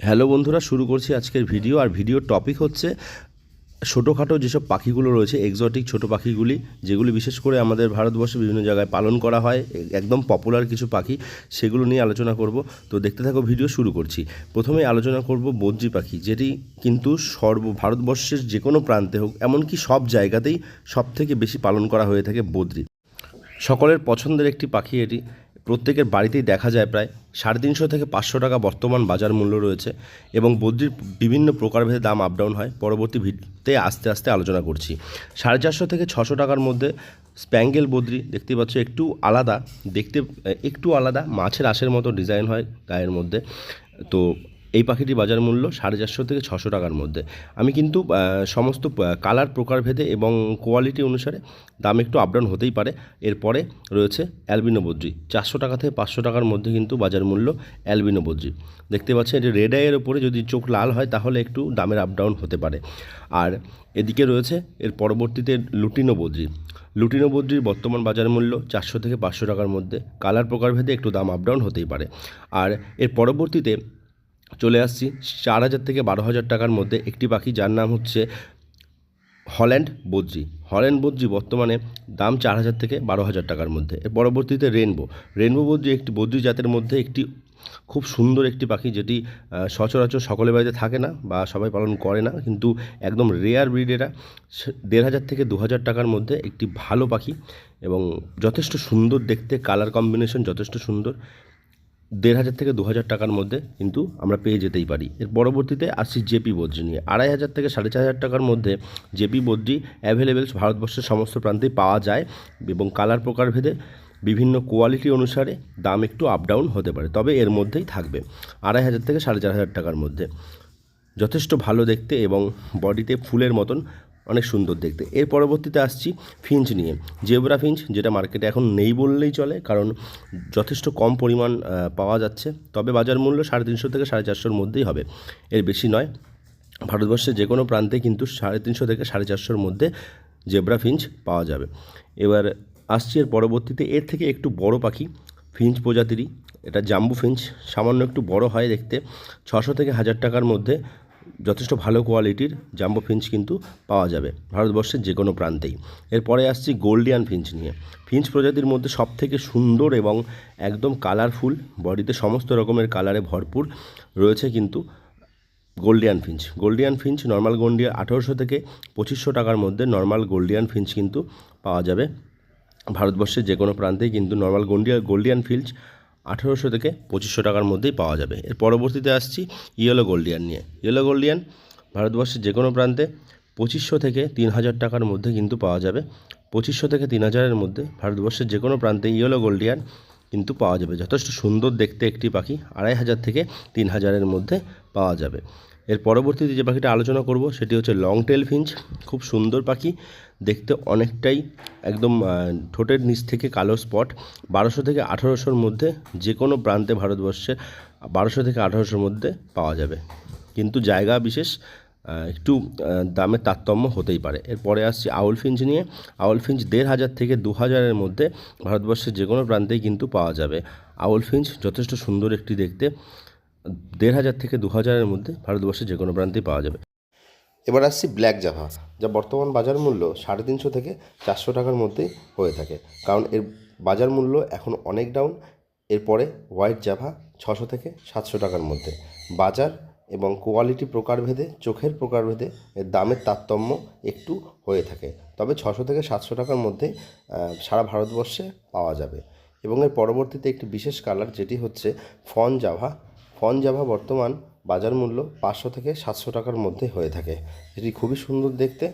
Hello বন্ধুরা, শুরু করছি আজকের ভিডিও। আর ভিডিওর টপিক হচ্ছে ছোটোখাটো যেসব পাখিগুলো রয়েছে, এক্সোটিক ছোটো পাখিগুলি, যেগুলি বিশেষ করে আমাদের ভারতবর্ষে বিভিন্ন জায়গায় পালন করা হয়, একদম পপুলার কিছু পাখি, সেগুলো নিয়ে আলোচনা করব। তো দেখতে থাকো, ভিডিও শুরু করছি। প্রথমেই আলোচনা করব বদ্রি পাখি, যেটি কিন্তু ভারতবর্ষের যে কোনো প্রান্তে হোক, এমনকি সব জায়গাতেই সবথেকে বেশি পালন করা হয়ে থাকে বদ্রি। সকলের পছন্দের একটি পাখি এটি, প্রত্যেকের বাড়িতেই দেখা যায়। প্রায় 350 থেকে 500 টাকা বর্তমান বাজার মূল্য রয়েছে এবং বদ্রির বিভিন্ন প্রকারভেদে দাম আপ ডাউন হয়। পরবর্তী ভিডিওতে আস্তে আস্তে আলোচনা করছি। 450 থেকে 600 টাকার মধ্যে স্প্যাঙ্গেল বদ্রি দেখতে পাচ্ছ, একটু আলাদা দেখতে, একটু আলাদা মাছের আঁশের মতো ডিজাইন হয় গায়ের মধ্যে। তো এই পাখিটির বাজার মূল্য 450 থেকে 600 টাকার মধ্যে। আমি কিন্তু সমস্ত কালার প্রকারভেদে এবং কোয়ালিটি অনুসারে দাম একটু আপডাউন হতেই পারে। এরপরে রয়েছে অ্যালবিনো বদ্রি, 400 টাকা থেকে 500 টাকার মধ্যে কিন্তু বাজার মূল্য অ্যালবিনো বদ্রি। দেখতে পাচ্ছেন, এটি রেড আইয়ের ওপরে যদি চোখ লাল হয় তাহলে একটু দামের আপডাউন হতে পারে। আর এদিকে রয়েছে এর পরবর্তীতে লুটিনো বদ্রি। লুটিনো বদ্রির বর্তমান বাজার মূল্য 400 থেকে 500 টাকার মধ্যে। কালার প্রকারভেদে একটু দাম আপডাউন হতেই পারে। আর এর পরবর্তীতে চলে আসছি 4000 থেকে 12,000 টাকার মধ্যে একটি পাখি, যার নাম হচ্ছে হল্যান্ড বদ্রি। হল্যান্ড বদ্রি বর্তমানে দাম 4000 থেকে 12,000 টাকার মধ্যে। এর পরবর্তীতে রেনবো বদ্রি একটি বদ্রি জাতের মধ্যে একটি খুব সুন্দর একটি পাখি, যেটি সচরাচর সকলের বাড়িতে থাকে না বা সবাই পালন করে না, কিন্তু একদম রেয়ার ব্রিড। এরা 1500 থেকে 2000 টাকার মধ্যে একটি ভালো পাখি এবং যথেষ্ট সুন্দর দেখতে, কালার কম্বিনেশন যথেষ্ট সুন্দর। 1500 থেকে 2000 টাকার মধ্যে কিন্তু আমরা পেয়ে যেতেই পারি। এর পরবর্তীতে আসছি জেপি বদ্রি নিয়ে। 2500 থেকে 4500 টাকার মধ্যে জেপি বদ্রি অ্যাভেলেবেল ভারতবর্ষের সমস্ত প্রান্তেই পাওয়া যায় এবং কালার প্রকারভেদে বিভিন্ন কোয়ালিটি অনুসারে দাম একটু আপ ডাউন হতে পারে, তবে এর মধ্যেই থাকবে। 2500 থেকে 4500 টাকার মধ্যে যথেষ্ট ভালো দেখতে এবং বডিতে ফুলের মতন অনেক সুন্দর দেখতে। এর পরবর্তীতে আসছি ফিঞ্চ নিয়ে। জেব্রা ফিঞ্চ, যেটা মার্কেটে এখন নেই বললেই চলে, কারণ যথেষ্ট কম পরিমাণ পাওয়া যাচ্ছে, তবে বাজার মূল্য 350 থেকে 450-র মধ্যেই হবে, এর বেশি নয়। ভারতবর্ষের যে কোনো প্রান্তে কিন্তু 350 থেকে 450-র মধ্যে জেব্রা ফিঞ্চ পাওয়া যাবে। এবার আসছি এর পরবর্তীতে, এর থেকে একটু বড় পাখি, ফিঞ্চ প্রজাতিরই, এটা জাম্বু ফিঞ্চ, সামান্য একটু বড় হয় দেখতে। 600 থেকে 1000 টাকার মধ্যে যথেষ্ট ভালো কোয়ালিটির জাম্বো ফিঞ্চ কিন্তু পাওয়া যাবে ভারতবর্ষের যে কোনো প্রান্তেই। এরপরে আসছি গোল্ডিয়ান ফিঞ্চ নিয়ে। ফিঞ্চ প্রজাতির মধ্যে সবথেকে সুন্দর এবং একদম কালারফুল, বডিতে সমস্ত রকমের কালারে ভরপুর রয়েছে কিন্তু গোল্ডিয়ান ফিঞ্চ নর্মাল গোল্ডিয়ান 1800 থেকে 2500 টাকার মধ্যে নর্মাল গোল্ডিয়ান ফিঞ্চ কিন্তু পাওয়া যাবে ভারতবর্ষের যে কোনো প্রান্তেই। কিন্তু নর্মাল গোল্ডিয়ান ফিঞ্চ 1800 থেকে 2500 টাকার মধ্যেই পাওয়া যাবে। এর পরবর্তীতে আসছি ইয়েলো গোল্ডিয়ান নিয়ে। ইয়েলো গোল্ডিয়ান ভারতবর্ষের যে কোনো প্রান্তে 2500 থেকে 3000 টাকার মধ্যে কিন্তু পাওয়া যাবে। 2500 থেকে 3000-এর মধ্যে ভারতবর্ষের যে কোনো প্রান্তে ইয়েলো গোল্ডিয়ান কিন্তু পাওয়া যাবে। যথেষ্ট সুন্দর দেখতে একটি পাখি, 2500 থেকে 3000-এর মধ্যে পাওয়া যাবে। এর পরবর্তীতে যে পাখিটা আলোচনা করব সেটি হচ্ছে লং টেল ফিঞ্চ। খুব সুন্দর পাখি দেখতে, অনেকটাই একদম ঠোঁটের নিচ থেকে কালো স্পট। 1200 থেকে 1800-র মধ্যে যে কোনো প্রান্তে ভারতবর্ষে 1200 থেকে 1800-র মধ্যে পাওয়া যাবে, কিন্তু জায়গা বিশেষ একটু দামের তারতম্য হতেই পারে। এরপরে আসছি আউল ফিঞ্চ নিয়ে। আউল ফিঞ্চ 1500 থেকে 2000-এর মধ্যে ভারতবর্ষের যে কোনো প্রান্তেই কিন্তু পাওয়া যাবে। আউল ফিঞ্চ যথেষ্ট সুন্দর একটি দেখতে, 1500 থেকে 2000-এর মধ্যে ভারতবর্ষের যে কোনো প্রান্তেই পাওয়া যাবে। এবার আসছি ব্ল্যাক জাভা, যা বর্তমান বাজার মূল্য 350 থেকে 400 টাকার মধ্যেই হয়ে থাকে, কারণ এর বাজার মূল্য এখন অনেক ডাউন। এরপরে হোয়াইট জাভা 600 থেকে 700 টাকার মধ্যে। বাজার এবং কোয়ালিটি প্রকারভেদে, চোখের প্রকারভেদে এর দামের তারতম্য একটু হয়ে থাকে, তবে 600 থেকে 700 টাকার মধ্যে সারা ভারতবর্ষে পাওয়া যাবে। এবং এর পরবর্তীতে একটি বিশেষ কালার, যেটি হচ্ছে ফন জাভা বর্তমান বাজার মূল্য 500 থেকে 700 টাকার মধ্যে হয়ে থাকে, যেটি খুবই সুন্দর দেখতে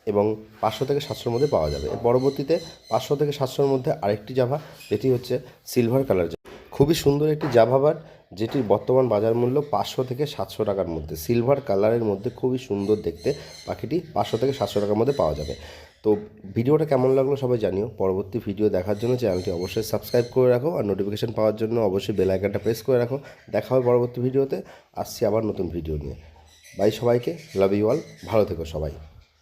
এবং 500 থেকে 700-র মধ্যে পাওয়া যাবে। এর পরবর্তীতে 500 থেকে 700-র মধ্যে আরেকটি জাভা, যেটি হচ্ছে সিলভার কালার, খুবই সুন্দর একটি জাভা বার্ড, যেটির বর্তমান বাজার মূল্য 500 থেকে 700 টাকার মধ্যে। সিলভার কালারের মধ্যে খুবই সুন্দর দেখতে পাখিটি 500 থেকে 700 টাকার মধ্যে পাওয়া যাবে। তো ভিডিওটা কেমন লাগলো সবাই জানিও। পরবর্তী ভিডিও দেখার জন্য চ্যানেলটি অবশ্যই সাবস্ক্রাইব করে রাখো আর নোটিফিকেশান পাওয়ার জন্য অবশ্যই বেল আইকনটা প্রেস করে রাখো। দেখা হবে পরবর্তী ভিডিওতে। আসছি আবার নতুন ভিডিও নিয়ে। বাই সবাইকে, লাভ ইউ অল, ভালো থেকো সবাই।